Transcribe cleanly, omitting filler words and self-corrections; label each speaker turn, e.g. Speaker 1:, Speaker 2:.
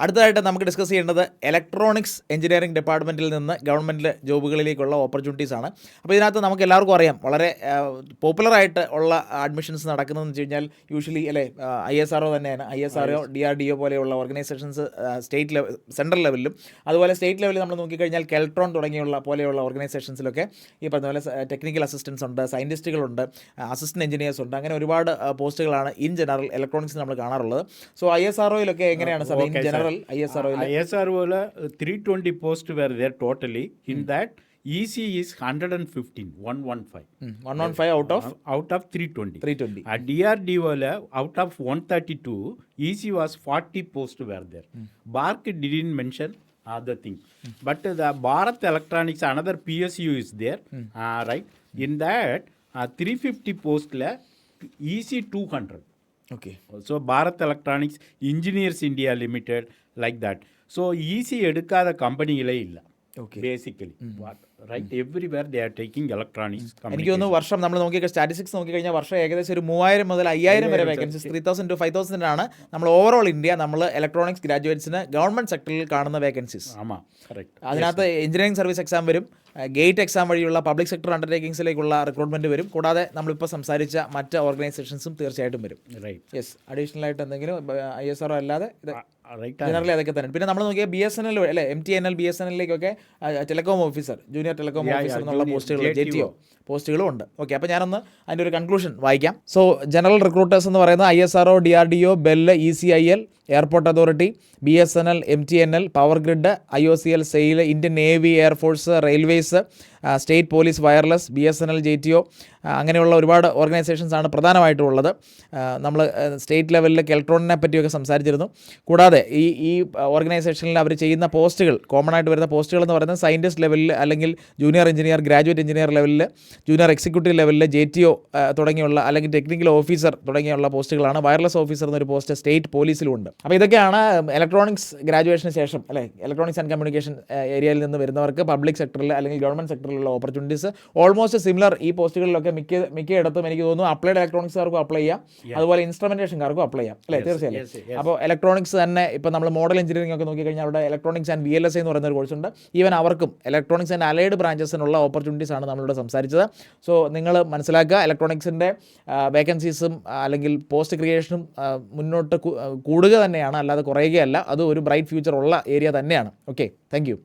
Speaker 1: അടുത്തതായിട്ട് നമുക്ക് ഡിസ്കസ് ചെയ്യേണ്ടത് ഇലക്ട്രോണിക്സ് എഞ്ചിനീയറിംഗ് ഡിപ്പാർട്ട്മെൻറ്റിൽ നിന്ന് ഗവൺമെൻറ് ജോബുകളിലേക്കുള്ള ഓപ്പർച്യൂണിറ്റീസാണ്. അപ്പോൾ ഇതിനകത്ത് നമുക്ക് എല്ലാവർക്കും അറിയാം, വളരെ പോപ്പുലറായിട്ട് ഉള്ള അഡ്മിഷൻസ് നടക്കുന്നതെന്ന് വെച്ച് കഴിഞ്ഞാൽ യൂഷ്വലി അല്ലേ ISRO തന്നെയാണ്. ISRO, DRDO പോലെയുള്ള ഓർഗനൈസേഷൻസ് സെൻട്രൽ ലെവലിലും അതുപോലെ സ്റ്റേറ്റ് ലെവലിൽ നമ്മൾ നോക്കിക്കഴിഞ്ഞാൽ കെൽട്രോൺ പോലെയുള്ള ഓർഗനൈസേഷൻസിലൊക്കെ ഈ പറഞ്ഞ പോലെ ടെക്നിക്കൽ അസിസ്റ്റൻസ് ഉണ്ട്, സയൻറ്റിസ്റ്റുകളുണ്ട്, അസിസ്റ്റൻറ്റ് എഞ്ചിനീയേഴ്സ് ഉണ്ട്. അങ്ങനെ ഒരുപാട് പോസ്റ്റുകളാണ് ഇൻ ജനറൽ ഇലക്ട്രോണിക്സ് നമ്മൾ കാണാറുള്ളത്. സോ ISROയിലൊക്കെ എങ്ങനെയാണ് sir in general?
Speaker 2: ISRO 320 posts were there totally. In that EC is 115 out of 320. At DRDO out of 132 EC was 40 posts were there. BARC didn't mention other thing, but the Bharat Electronics another PSU is there, right? In that 350 post EC 200.
Speaker 1: Okay.
Speaker 2: So Bharat Electronics Engineers India Limited, like that. So EC എടുക്കാத കമ്പനികളേ ഇല്ല. Basically right everywhere they are taking electronics.
Speaker 1: എനിക്ക് തോന്നുന്നു വർഷം നമ്മൾ statistics നോക്കിക്കഴിഞ്ഞാൽ വർഷം ഏകദേശം ഒരു 3000 മുതൽ 5000 വരെ വേക്കൻസീസ്, 3000 to 5000 ആണ് നമ്മൾ ഓവറോൾ ഇന്ത്യ നമ്മൾ ഇലക്ട്രോണിക്സ് ഗ്രാജുവേറ്റ്സിന് ഗവൺമെന്റ് സെക്ടറിൽ കാണുന്ന വേക്കൻസീസ്. അതിനകത്ത് എഞ്ചിനീയറിംഗ് സർവീസ് എക്സാം വരും, ഗേറ്റ് എക്സാം വഴിയുള്ള പബ്ലിക് സെക്ടർ അണ്ടർടേക്കിങ്സിലേക്കുള്ള റിക്രൂട്ട്മെന്റ് വരും, കൂടാതെ നമ്മളിപ്പോൾ സംസാരിച്ച മറ്റ് ഓർഗനൈസേഷൻസും തീർച്ചയായിട്ടും വരും. യെസ്, അഡീഷണൽ ആയിട്ട് എന്തെങ്കിലും ISRO അല്ലാതെ ജനറലി അതൊക്കെ തന്നെ. പിന്നെ നമ്മൾ നോക്കിയാൽ BSNL അല്ലെ, MTNL BSNLിലേക്കൊക്കെ telecom officer, junior telecom officer എന്നുള്ള പോസ്റ്റുകൾ, JTO പോസ്റ്റുകളും ഉണ്ട്. ഓക്കെ, അപ്പോൾ ഞാനൊന്ന് അതിൻ്റെ ഒരു കൺക്ലൂഷൻ വായിക്കാം. സോ ജനറൽ റിക്രൂട്ടേഴ്സ് എന്ന് പറയുന്നത് ISRO, DRDO, BEL, ECIL, airport authority, BSNL, MTNL, power grid, IOCL, sale, Indian navy, air force, railways, state police, wireless, BSNL, JTO, അങ്ങനെയുള്ള ഒരുപാട് ഓർഗനൈസേഷൻസാണ് പ്രധാനമായിട്ടും ഉള്ളത്. നമ്മൾ സ്റ്റേറ്റ് ലെവലിൽ കെൽട്രോണിനെ പറ്റിയൊക്കെ സംസാരിച്ചിരുന്നു. കൂടാതെ ഈ ഓർഗനൈസേഷനിൽ അവർ ചെയ്യുന്ന പോസ്റ്റുകൾ, കോമൺ ആയിട്ട് വരുന്ന പോസ്റ്റുകൾ എന്ന് പറയുന്നത് സയൻറ്റിസ്റ്റ് ലെവലിൽ അല്ലെങ്കിൽ ജൂനിയർ എഞ്ചിനീയർ, ഗ്രാജുവേറ്റ് എഞ്ചിനീയർ ലെവലിൽ, ജൂനിയർ എക്സിക്യൂട്ടീവ് ലെവലിൽ, JTO തുടങ്ങിയുള്ള അല്ലെങ്കിൽ ടെക്നിക്കൽ ഓഫീസർ തുടങ്ങിയുള്ള പോസ്റ്റുകളാണ്. വയർലെസ് ഓഫീസർ എന്നൊരു പോസ്റ്റ് സ്റ്റേറ്റ് പോലീസിലുമുണ്ട്. അപ്പോൾ ഇതൊക്കെയാണ് ഇലക്ട്രോണിക്സ് ഗ്രാജുവേഷന് ശേഷം അല്ലെ ഇലക്ട്രോണിക്സ് ആൻഡ് കമ്മ്യൂണിക്കേഷൻ ഏരിയയിൽ നിന്ന് വരുന്നവർക്ക് പബ്ലിക് സെക്ടറിൽ അല്ലെങ്കിൽ ഗവൺമെൻറ് സെക്ടറിലുള്ള ഓപ്പർച്യൂണിറ്റീസ്. ഓൾമോസ്റ്റ് സിമിലർ ഈ പോസ്റ്റുകളിലൊക്കെ മിക്കയിടത്തും എനിക്ക് തോന്നുന്നു അപ്ലൈഡ് ഇലക്ട്രോണിക്സുകാർക്കും അപ്ലൈ ചെയ്യാം, അതുപോലെ ഇൻസ്ട്രുമെന്റേഷൻകാർക്കും അപ്ലൈ ചെയ്യാം അല്ലേ? തീർച്ചയായും. അപ്പോൾ ഇലക്ട്രോണിക്സ് തന്നെ ഇപ്പോൾ നമ്മൾ മോഡൽ എഞ്ചിനീയറിംഗ് ഒക്കെ നോക്കിക്കഴിഞ്ഞാൽ അവിടെ ഇലക്ട്രോണിക്സ് ആൻഡ് VLSI എന്ന് പറയുന്ന ഒരു കോഴ്സുണ്ട്. ഈവൻ അവർക്കും ഇലക്ട്രോണിക്സ് ആൻഡ് അലൈഡ് ബ്രാഞ്ചസിനുള്ള ഓപ്പർച്യൂണിറ്റീസ് ആണ് നമ്മളിവിടെ സംസാരിച്ചത്. സോ നിങ്ങൾ മനസ്സിലാക്കുക, ഇലക്ട്രോണിക്സിൻ്റെ വേക്കൻസീസും അല്ലെങ്കിൽ പോസ്റ്റ് ക്രിയേഷനും മുന്നോട്ട് കൂടുക തന്നെയാണ്, അല്ലാതെ കുറയുകയല്ല. അത് ഒരു ബ്രൈറ്റ് ഫ്യൂച്ചർ ഉള്ള ഏരിയ തന്നെയാണ്. Okay, thank you.